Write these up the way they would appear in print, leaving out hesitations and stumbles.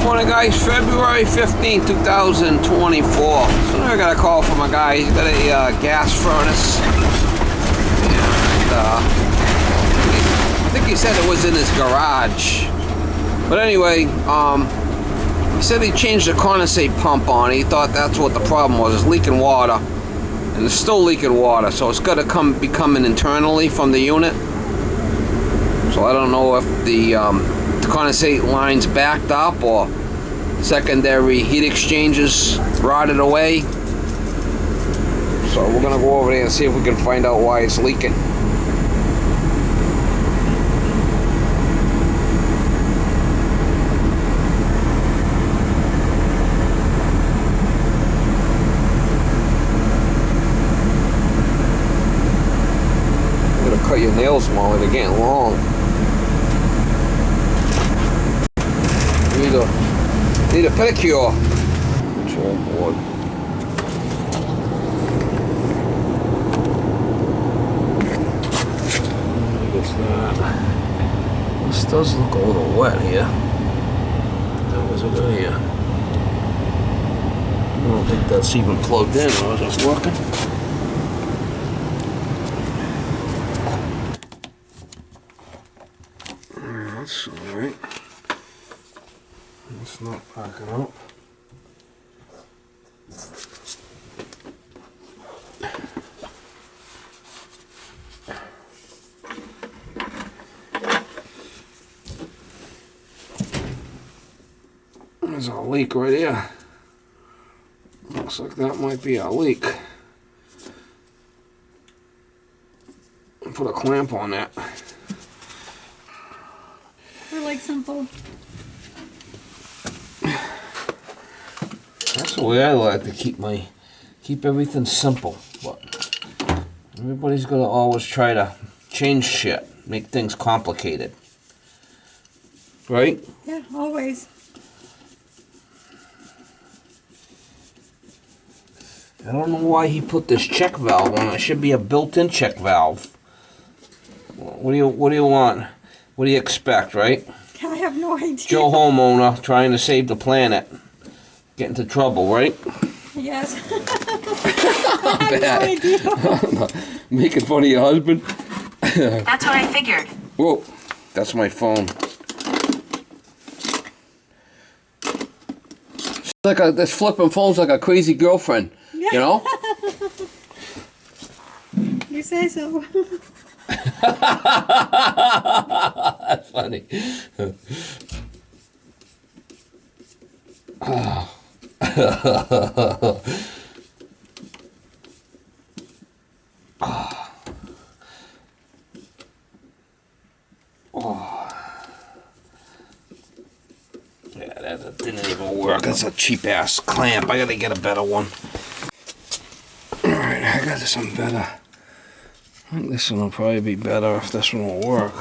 Morning guys, February 15, 2024. So I got a call from a guy. He's got a gas furnace. And I think he said it was in his garage. But anyway, he said he changed the condensate pump on. He thought that's what the problem was. It's leaking water. And it's still leaking water. So it's got to be coming internally from the unit. So I don't know if the condensate line's backed up or secondary heat exchangers rotted away. So we're gonna go over there and see if we can find out why it's leaking. You gotta cut your nails, Molly, they're getting long. Need a pedicure. Control board. What's that? This does look a little wet here. That was it here. I don't think that's even plugged in, or is it working? That's alright. It's not backing up. There's a leak right here. Looks like that might be a leak. Put a clamp on that. I like simple. That's the way I like to keep everything simple. But everybody's gonna always try to change shit, make things complicated. Right? Yeah, always. I don't know why he put this check valve on. It should be a built-in check valve. What do you want? What do you expect, right? I have no idea. Joe homeowner trying to save the planet. Get into trouble, right? Yes. I have no idea. Making fun of your husband? That's what I figured. Whoa, that's my phone. She's like this flipping phone's like a crazy girlfriend, Yeah. you know? You say so. That's funny. Oh. Yeah, that didn't even work. That's a cheap ass clamp. I gotta get a better one. Alright, I got some better. I think this one will probably be better if this one will work.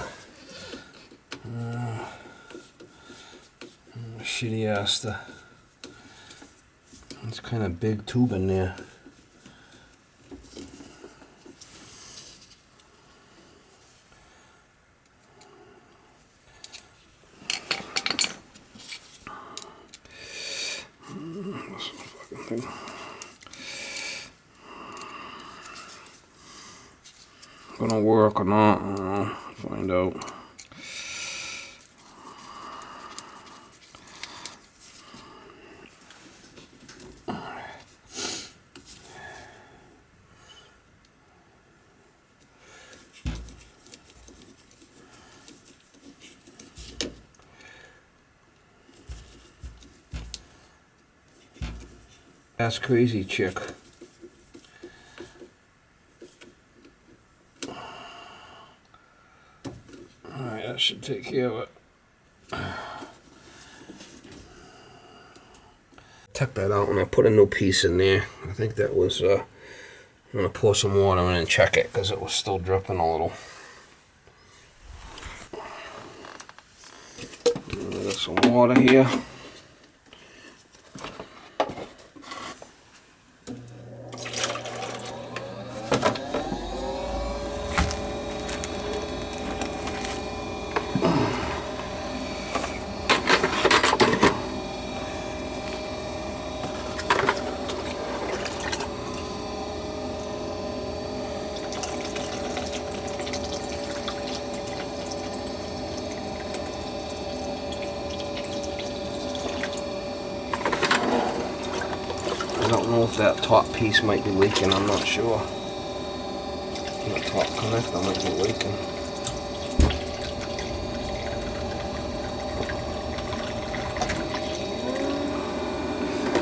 Shitty ass. It's kind of big tube in there. Gonna work or not? I don't know. Find out. That's crazy chick. Alright, that should take care of it. Tuck that out and I put a new piece in there. I think that was, I'm going to pour some water in and check it because it was still dripping a little. Got some water here. know if that top piece might be leaking, I'm not sure. The top connector might be leaking.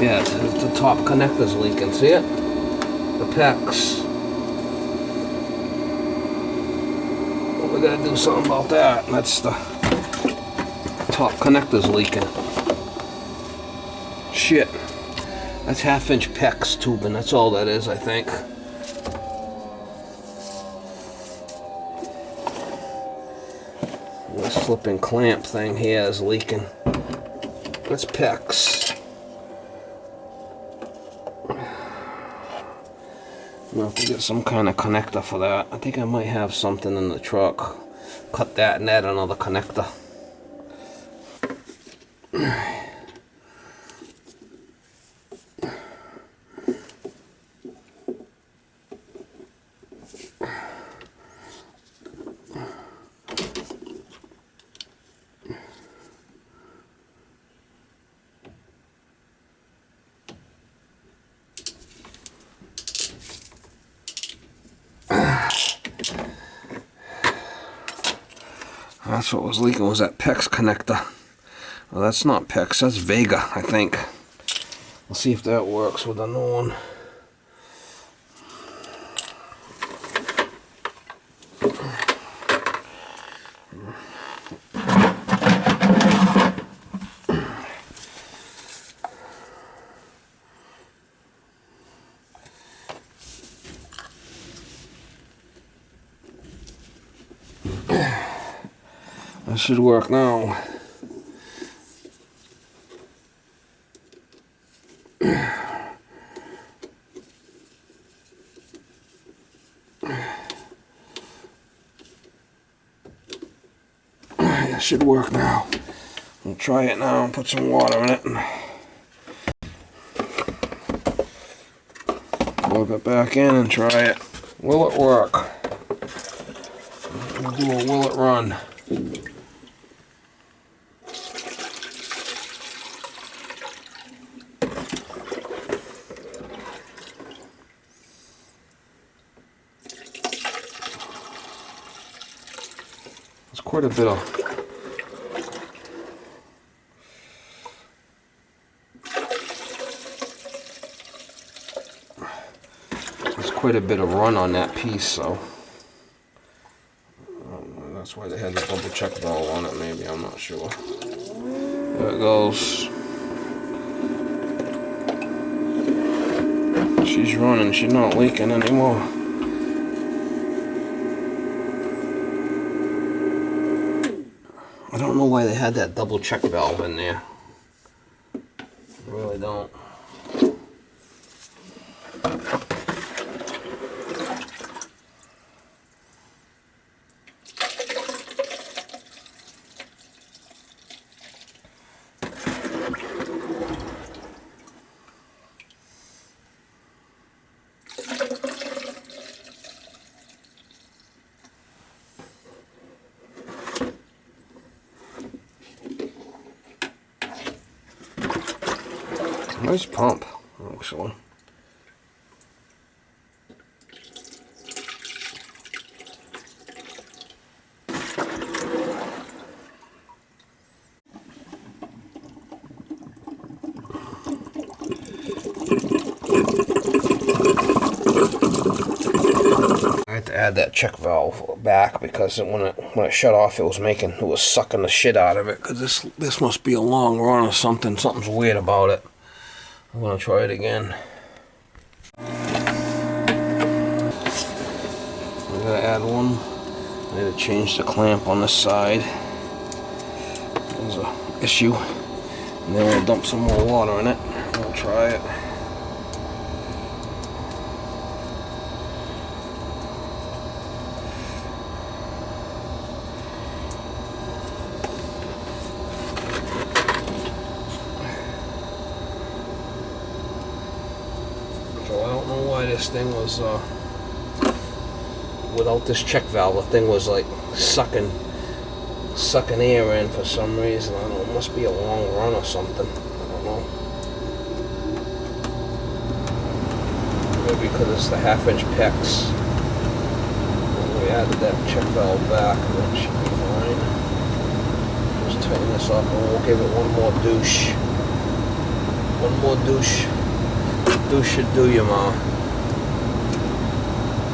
Yeah, the top connector's leaking, see it? The PEX. Well, we gotta do something about that. That's the top connector's leaking. Shit. That's 1/2-inch PEX tubing, that's all that is, I think. This flipping clamp thing here is leaking. That's PEX. I'll have to get some kind of connector for that. I think I might have something in the truck. Cut that and add another connector. That's what was leaking, was that PEX connector. Well, that's not PEX, that's Vega, I think. We'll see if that works with the new one. That should work now. That should work now. We'll try it now and put some water in it. Plug it back in and try it. Will it work? We'll do a will it run. It's quite a bit of run on that piece, so that's why they had the double check valve on it, maybe, I'm not sure. There it goes. She's running, she's not leaking anymore. I don't know why they had that double check valve in there. I really don't. Nice pump, actually. I had to add that check valve back because when it shut off, it was sucking the shit out of it. Because this must be a long run or something. Something's weird about it. I'm gonna try it again. I'm gonna add one. I need to change the clamp on this side. There's an issue. And then we'll dump some more water in it. We'll try it. This thing was without this check valve, the thing was like sucking air in for some reason. I don't know, it must be a long run or something. I don't know. because it's the 1/2-inch pecs. We added that check valve back, and that should be fine. Just tighten this up, and we'll give it one more douche. One more douche. Douche should do you, Ma.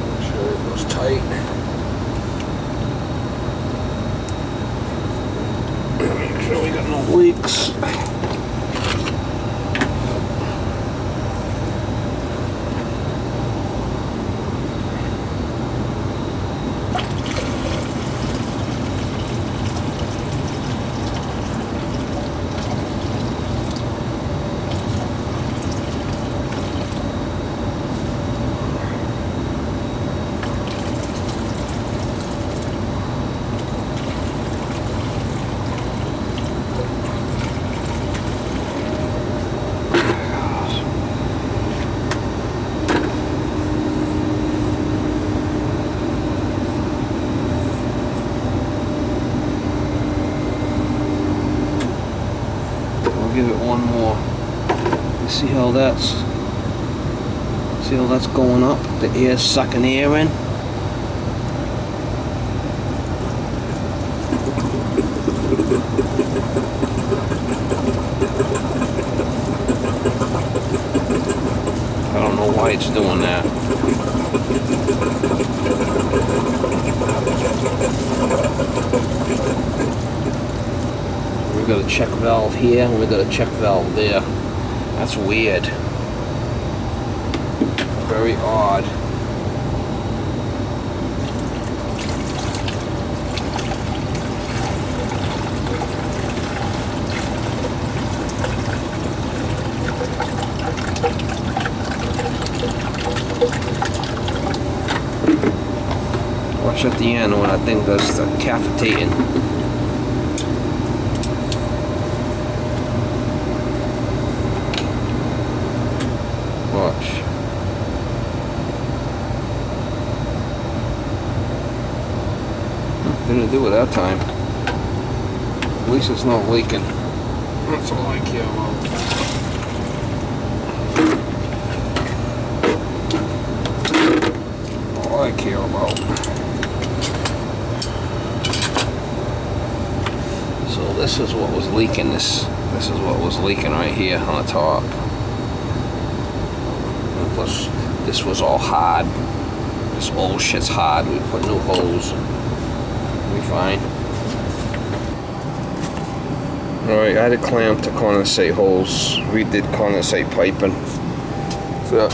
Make sure it goes tight. Make sure we got no leaks. Give it one more. See how that's going up? The air's sucking air in. I don't know why it's doing that. We've got a check valve here and we've got a check valve there. That's weird. Very odd. Watch at the end when I think that's the cavitating. Watch. Didn't do it that time. At least it's not leaking. That's all I care about. All I care about. So this is what was leaking. This is what was leaking right here on the top. Plus, this was all hard. This old shit's hard. We put new holes. We fine. Alright, I had a clamp to condensate holes. We did condensate piping. So